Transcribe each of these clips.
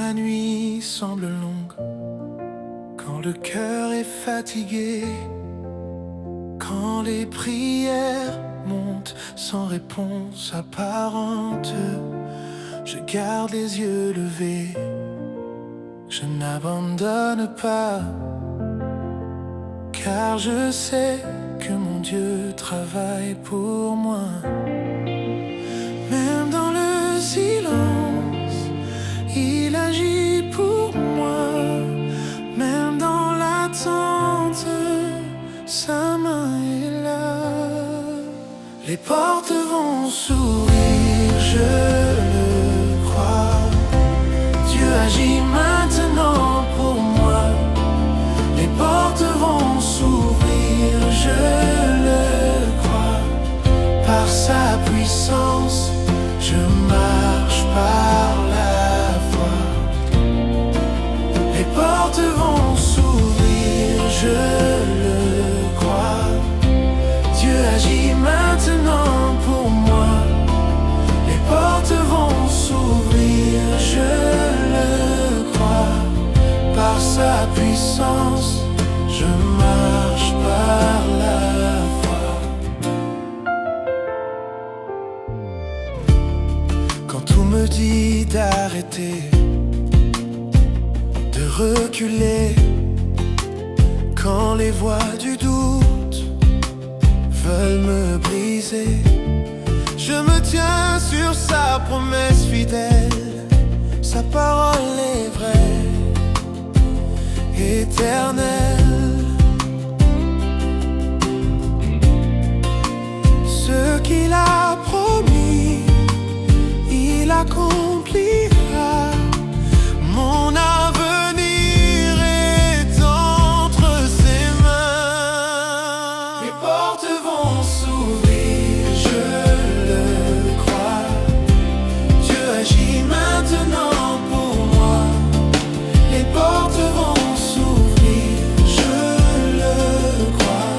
la nuit semble longue, quand le cœur est fatigué, quand les prières montent sans réponse apparente, je garde les yeux levés, je n'abandonne pas, car je sais que mon Dieu travaille pour moi. Même dans le silence, il agit pour moi. Même dans l'attente, sa main est là. Les portes vont s'ouvrir, je le crois. Dieu agit maintenant pour moi. Les portes vont s'ouvrir, je le crois. Par sa puissance, je marche par la foi. Les portes vont s'ouvrir, je le crois. Dieu agit maintenant pour moi. Les portes vont s'ouvrir, je le crois. Par sa puissance, je marche par la foi. Quand tout me dit d'arrêter, de reculer, quand les voix du doute veulent me briser, je me tiens sur sa promesse fidèle. Sa parole est vraie, éternelle. Ce qu'il a promis, il accomplira. Mon avenir est entre ses mains. Les portes vont s'ouvrir, je le crois. Dieu agit maintenant pour moi. Les portes vont s'ouvrir, je le crois.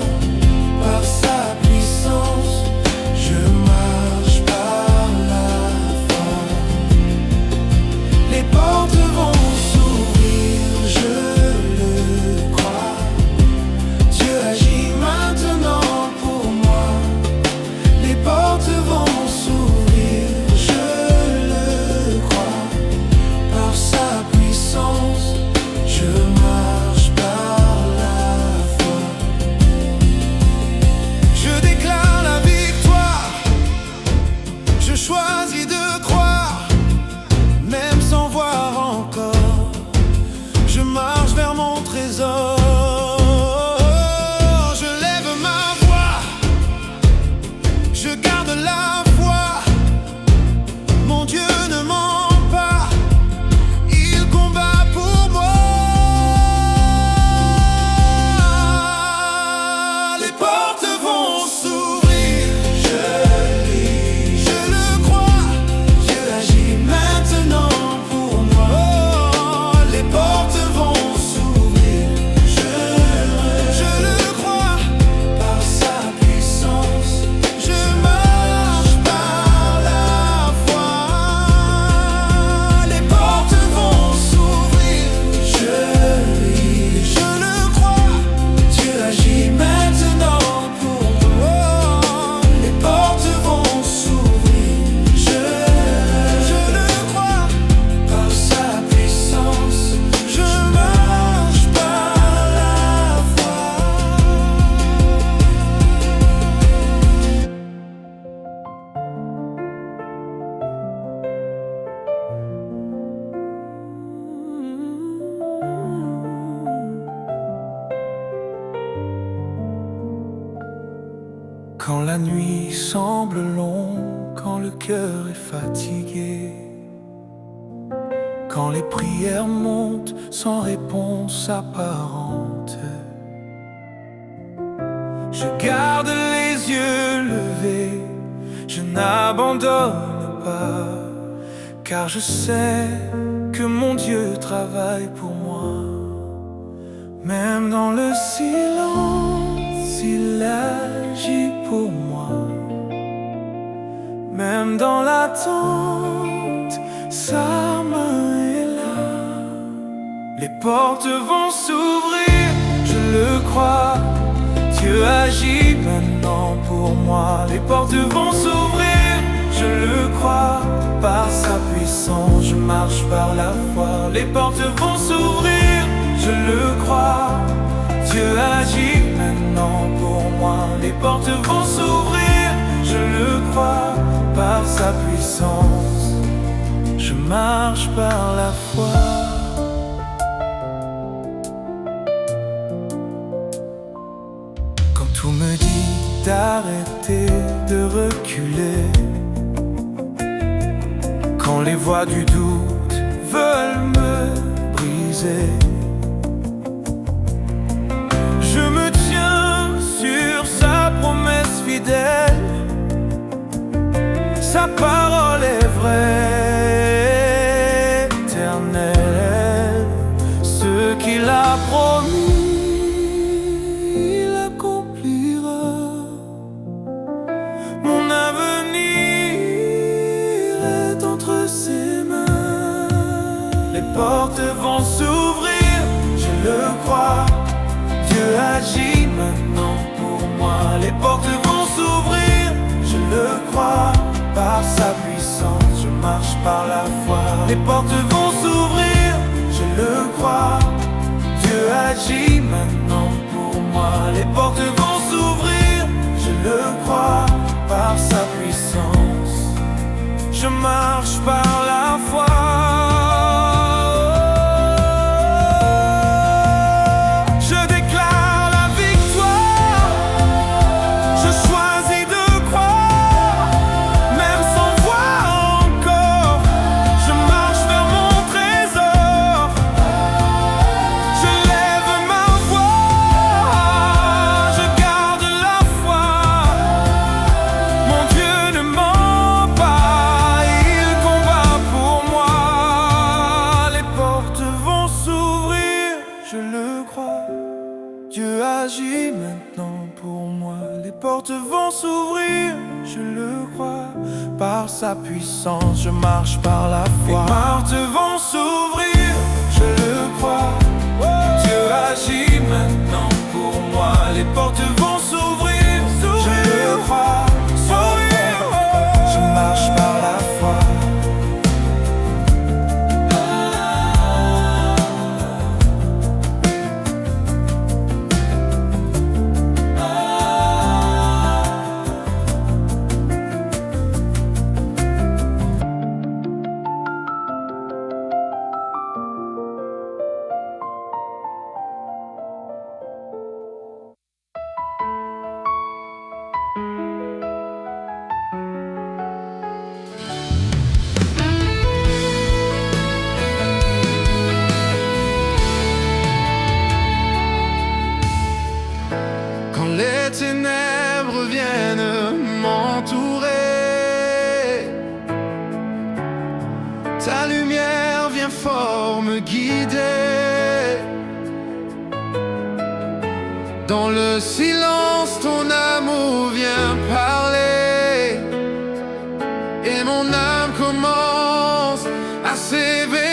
Par sa puissance, je marche par la foi. Les portes vont s'ouvrir, je le crois. Dieu agit maintenant pour moi. Les portes vont s'ouvrir, je le crois. Par sa puissance, je marche par la foi. Je déclare la victoire, je choisis de croire, même sans voir encore. Je marche vers mon trésor. Je lève ma voix, je garde la foi. Mon Dieu ne ment pas, il combat pour moi. Les portes vont s'ouvrir, je le crois. Dieu agit maintenant pour moi. Oh, les portes vont s'ouvrir, je le crois. Par sa puissance, je marche par la foi. Les portes vont s'ouvrir, je le crois. Dieu agit maintenant pour moi. Les portes vont s'ouvrir, je le crois. Par sa puissance, je marche par la foi. Quand la nuit semble longue, quand le cœur est fatigué, quand les prières montent sans réponse apparente, je garde les yeux levés, je n'abandonne pas, car je sais que mon Dieu travaille pour moi. Même dans le silence, il agit pour moi. Même dans l'attente, sa main est là. portes vont s'ouvrir, je le crois. Dieu agit maintenant pour moi. Les portes vont s'ouvrir, je le crois. Par sa puissance, je marche par la foi. Les portes vont s'ouvrir, je le crois. Dieu agit maintenant pour moi. Les portes vont s'ouvrir, je le crois. Par sa puissance, je marche par la foi. Quand tout me dit d'arrêter de reculer, quand les voix du doute veulent me briser, je me tiens sur sa promesse fidèle. Sa parole est vraie, éternelle. Ce qu'il a promis, il accomplira. Mon avenir est entre ses mains. Les portes vont s'ouvrir, je le crois. Dieu agit maintenant pour moi. Les portes vont s'ouvrir, je le crois. Par sa puissance, je marche par la foi. Les portes vont s'ouvrir, je le crois. Dieu agit maintenant pour moi. Les portes vont s'ouvrir, je le crois. Par sa puissance, je marche par la foi. Dieu agit maintenant pour moi. Les portes vont s'ouvrir, je le crois. Par sa puissance, je marche par la foi. Les portes vont s'ouvrir, je le crois. Dieu agit maintenant pour moi. Les portes vont s'ouvrir, je le crois. Je marche par la foi. Les ténèbres viennent m'entourer, ta lumière vient fort me guider. Dans le silence, ton amour vient parler, et mon âme commence à s'éveiller.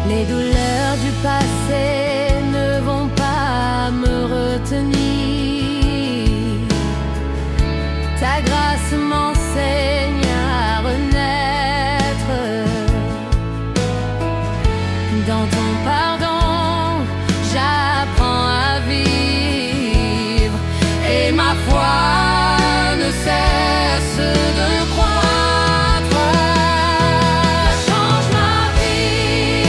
Les douleurs du passé ne vont pas me retenir. Ta grâce m'enseigne à renaître. Dans ton pardon, j'apprends à vivre. Et ma foi ne cesse de croître. Change ma vie,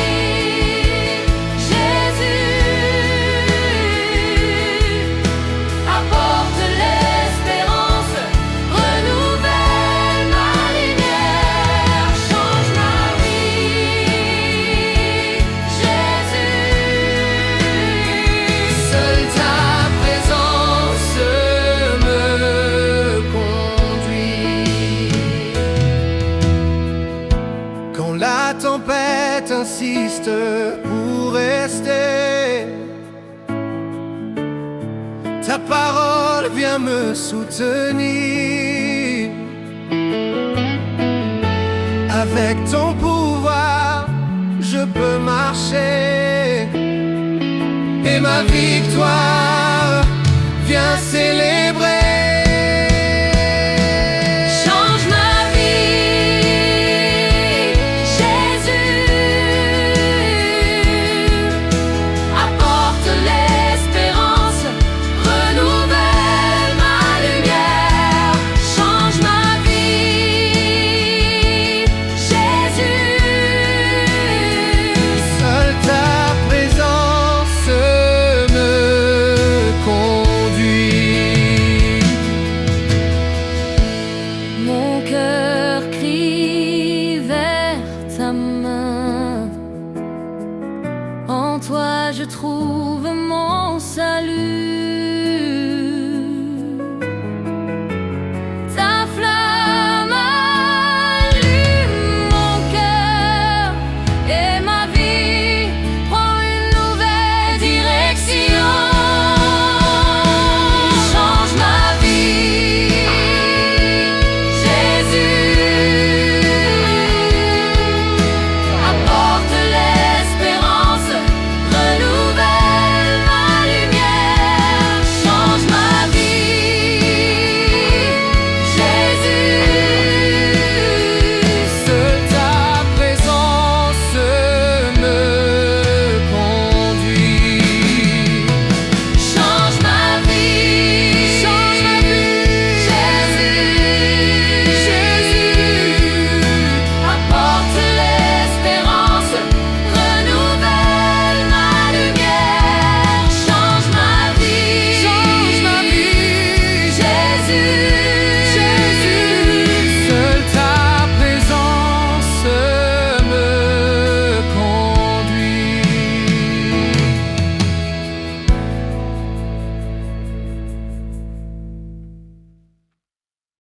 j'insiste pour rester. Ta parole vient me soutenir. Avec ton pouvoir, je peux marcher. Et ma victoire vient célébrer. Mon cœur crie vers ta main. En toi je trouve mon salut.